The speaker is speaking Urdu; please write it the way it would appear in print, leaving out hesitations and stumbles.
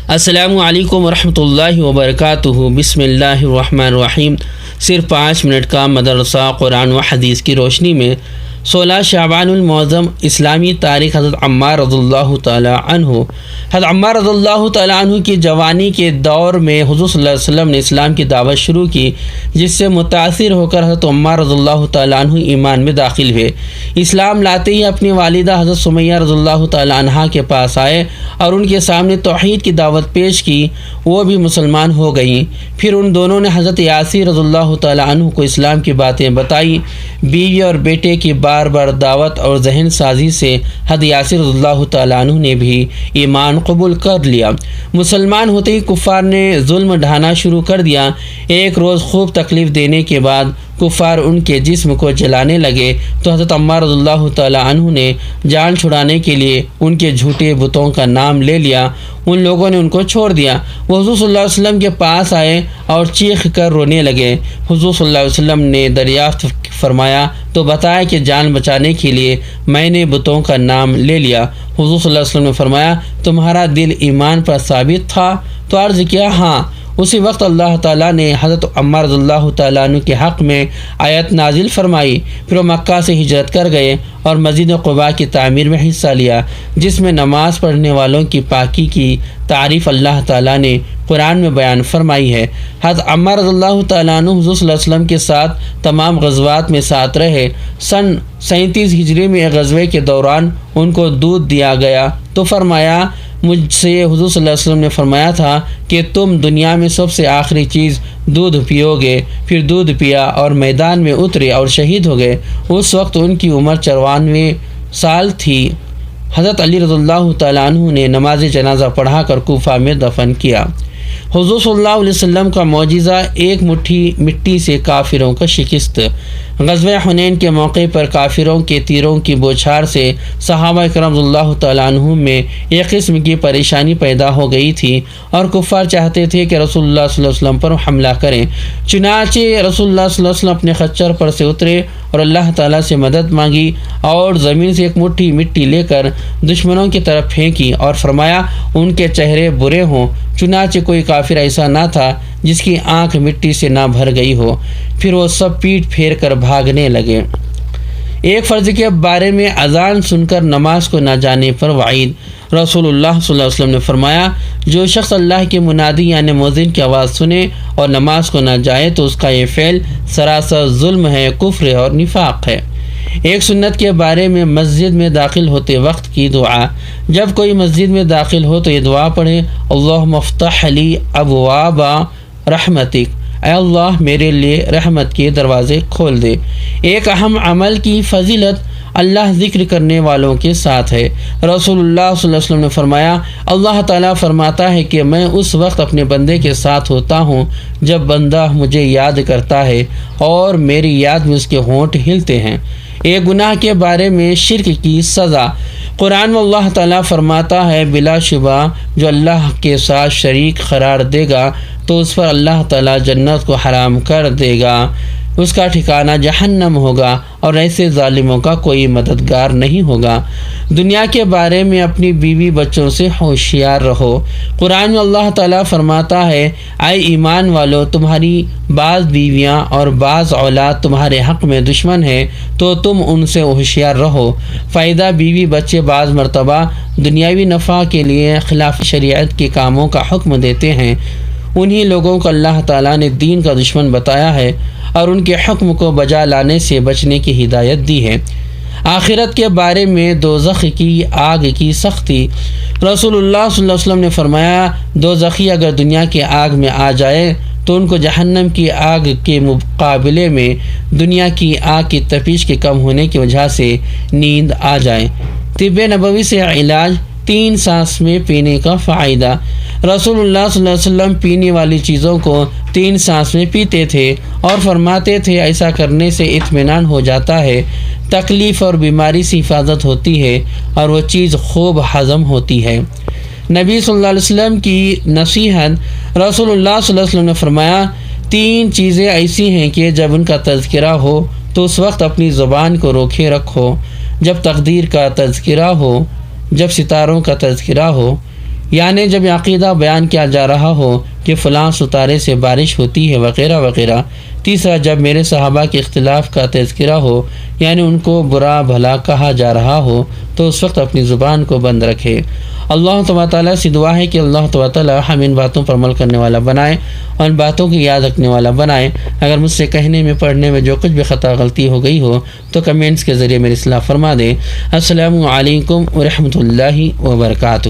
السلام علیکم ورحمۃ اللہ وبرکاتہ۔ بسم اللہ الرحمن الرحیم۔ صرف 5 منٹ کا مدرسہ قرآن و حدیث کی روشنی میں 16 شعبان المعظم اسلامی تاریخ حضرت عمار رضی اللہ تعالی عنہ۔ حضرت عمار رضی اللہ تعالی عنہ کی جوانی کے دور میں حضور صلی اللہ علیہ وسلم نے اسلام کی دعوت شروع کی، جس سے متاثر ہو کر حضرت عمار رضی اللہ تعالی عنہ ایمان میں داخل ہوئے۔ اسلام لاتے ہی اپنی والدہ حضرت سمیہ رضی اللہ تعالی عنہا کے پاس آئے اور ان کے سامنے توحید کی دعوت پیش کی، وہ بھی مسلمان ہو گئیں۔ پھر ان دونوں نے حضرت یاسر رضی اللہ تعالی عنہ کو اسلام کی باتیں بتائیں۔ بیوی اور بیٹے کی بار بار دعوت اور ذہن سازی سے حضرت یاسر رضی اللہ تعالی عنہ نے بھی ایمان قبول کر لیا۔ مسلمان ہوتے ہی کفار نے ظلم ڈھانا شروع کر دیا۔ ایک روز خوب تکلیف دینے کے بعد کفار ان کے جسم کو جلانے لگے تو حضرت عمار رضی اللہ تعالی عنہ نے جان چھڑانے کے لیے ان کے جھوٹے بتوں کا نام لے لیا۔ ان لوگوں نے ان کو چھوڑ دیا۔ وہ حضور صلی اللہ علیہ وسلم کے پاس آئے اور چیخ کر رونے لگے۔ حضور صلی اللہ علیہ وسلم نے دریافت فرمایا تو بتایا کہ جان بچانے کے لیے میں نے بتوں کا نام لے لیا۔ حضور صلی اللہ علیہ وسلم نے فرمایا تمہارا دل ایمان پر ثابت تھا؟ تو عرض کیا ہاں۔ اسی وقت اللہ تعالیٰ نے حضرت عمار رضی اللہ تعالیٰ عنہ کے حق میں آیت نازل فرمائی۔ پھر وہ مکہ سے ہجرت کر گئے اور مسجد قباء کی تعمیر میں حصہ لیا، جس میں نماز پڑھنے والوں کی پاکی کی تعریف اللہ تعالیٰ نے قرآن میں بیان فرمائی ہے۔ حضرت عمار رضی اللہ تعالیٰ عنہ حضور صلی اللہ علیہ وسلم کے ساتھ تمام غزوات میں ساتھ رہے۔ سن 37 ہجری میں ایک غزوے کے دوران ان کو دودھ دیا گیا تو فرمایا مجھ سے حضور صلی اللہ علیہ وسلم نے فرمایا تھا کہ تم دنیا میں سب سے آخری چیز دودھ پیو گے۔ پھر دودھ پیا اور میدان میں اترے اور شہید ہو گئے۔ اس وقت ان کی عمر 94 سال تھی۔ حضرت علی رضی اللہ تعالیٰ عنہ نے نماز جنازہ پڑھا کر کوفہ میں دفن کیا۔ حضور صلی اللہ علیہ وسلم کا معجزہ ایک مٹھی مٹی سے کافروں کا شکست۔ غزوہ حنین کے موقع پر کافروں کے تیروں کی بوچھار سے صحابہ کرام رضی اللہ تعالیٰ عنہ میں ایک قسم کی پریشانی پیدا ہو گئی تھی اور کفار چاہتے تھے کہ رسول اللہ صلی اللہ علیہ وسلم پر حملہ کریں۔ چنانچہ رسول اللہ صلی اللہ علیہ وسلم اپنے خچر پر سے اترے اور اللہ تعالیٰ سے مدد مانگی اور زمین سے ایک مٹھی مٹی لے کر دشمنوں کی طرف پھینکی اور فرمایا ان کے چہرے برے ہوں۔ چنانچہ کوئی کافر ایسا نہ تھا جس کی آنکھ مٹی سے نہ بھر گئی ہو۔ پھر وہ سب پیٹ پھیر کر بھاگنے لگے۔ ایک فرض کے بارے میں اذان سن کر نماز کو نہ جانے پر وعید۔ رسول اللہ صلی اللہ علیہ وسلم نے فرمایا جو شخص اللہ کے منادی یعنی مؤذن کی آواز سنے اور نماز کو نہ جائے تو اس کا یہ فعل سراسر ظلم ہے، کفر ہے اور نفاق ہے۔ ایک سنت کے بارے میں مسجد میں داخل ہوتے وقت کی دعا۔ جب کوئی مسجد میں داخل ہو تو یہ دعا پڑھے اللہم افتح لی ابواب رحمتک، اے اللہ میرے لیے رحمت کے دروازے کھول دے۔ ایک اہم عمل کی فضیلت اللہ ذکر کرنے والوں کے ساتھ ہے۔ رسول اللہ صلی اللہ علیہ وسلم نے فرمایا اللہ تعالیٰ فرماتا ہے کہ میں اس وقت اپنے بندے کے ساتھ ہوتا ہوں جب بندہ مجھے یاد کرتا ہے اور میری یاد میں اس کے ہونٹ ہلتے ہیں۔ ایک گناہ کے بارے میں شرک کی سزا۔ قرآن میں اللہ تعالیٰ فرماتا ہے بلا شبہ جو اللہ کے ساتھ شریک قرار دے گا تو اس پر اللہ تعالیٰ جنت کو حرام کر دے گا، اس کا ٹھکانہ جہنم ہوگا اور ایسے ظالموں کا کوئی مددگار نہیں ہوگا۔ دنیا کے بارے میں اپنی بیوی بچوں سے ہوشیار رہو۔ قرآن میں اللہ تعالیٰ فرماتا ہے اے ایمان والو تمہاری بعض بیویاں اور بعض اولاد تمہارے حق میں دشمن ہیں تو تم ان سے ہوشیار رہو۔ فائدہ بیوی بچے بعض مرتبہ دنیاوی نفع کے لیے خلاف شریعت کے کاموں کا حکم دیتے ہیں۔ انہی لوگوں کو اللہ تعالیٰ نے دین کا دشمن بتایا ہے اور ان کے حکم کو بجا لانے سے بچنے کی ہدایت دی ہے۔ آخرت کے بارے میں دوزخ کی آگ کی سختی۔ رسول اللہ صلی اللہ علیہ وسلم نے فرمایا دوزخی اگر دنیا کی آگ میں آ جائے تو ان کو جہنم کی آگ کے مقابلے میں دنیا کی آگ کی تپش کے کم ہونے کی وجہ سے نیند آ جائے۔ طب نبوی سے علاج 3 سانس میں پینے کا فائدہ۔ رسول اللہ صلی اللہ علیہ وسلم پینے والی چیزوں کو 3 سانس میں پیتے تھے اور فرماتے تھے ایسا کرنے سے اطمینان ہو جاتا ہے، تکلیف اور بیماری سے حفاظت ہوتی ہے اور وہ چیز خوب ہضم ہوتی ہے۔ نبی صلی اللہ علیہ وسلم کی نصیحت۔ رسول اللہ صلی اللہ علیہ وسلم نے فرمایا 3 چیزیں ایسی ہیں کہ جب ان کا تذکرہ ہو تو اس وقت اپنی زبان کو روکے رکھو، جب تقدیر کا تذکرہ ہو، جب ستاروں کا تذکرہ ہو، یعنی جب یہ عقیدہ بیان کیا جا رہا ہو کہ فلاں ستارے سے بارش ہوتی ہے وغیرہ وغیرہ۔ تیسرا، جب میرے صحابہ کے اختلاف کا تذکرہ ہو، یعنی ان کو برا بھلا کہا جا رہا ہو، تو اس وقت اپنی زبان کو بند رکھے۔ اللہ تبارک تعالیٰ سے دعا ہے کہ اللہ تبارک تعالیٰ ہم ان باتوں پر عمل کرنے والا بنائے اور ان باتوں کی یاد رکھنے والا بنائے۔ اگر مجھ سے کہنے میں پڑھنے میں جو کچھ بھی خطا غلطی ہو گئی ہو تو کمنٹس کے ذریعے میری اصلاح فرما دیں۔ السلام علیکم ورحمۃ اللہ وبرکاتہ۔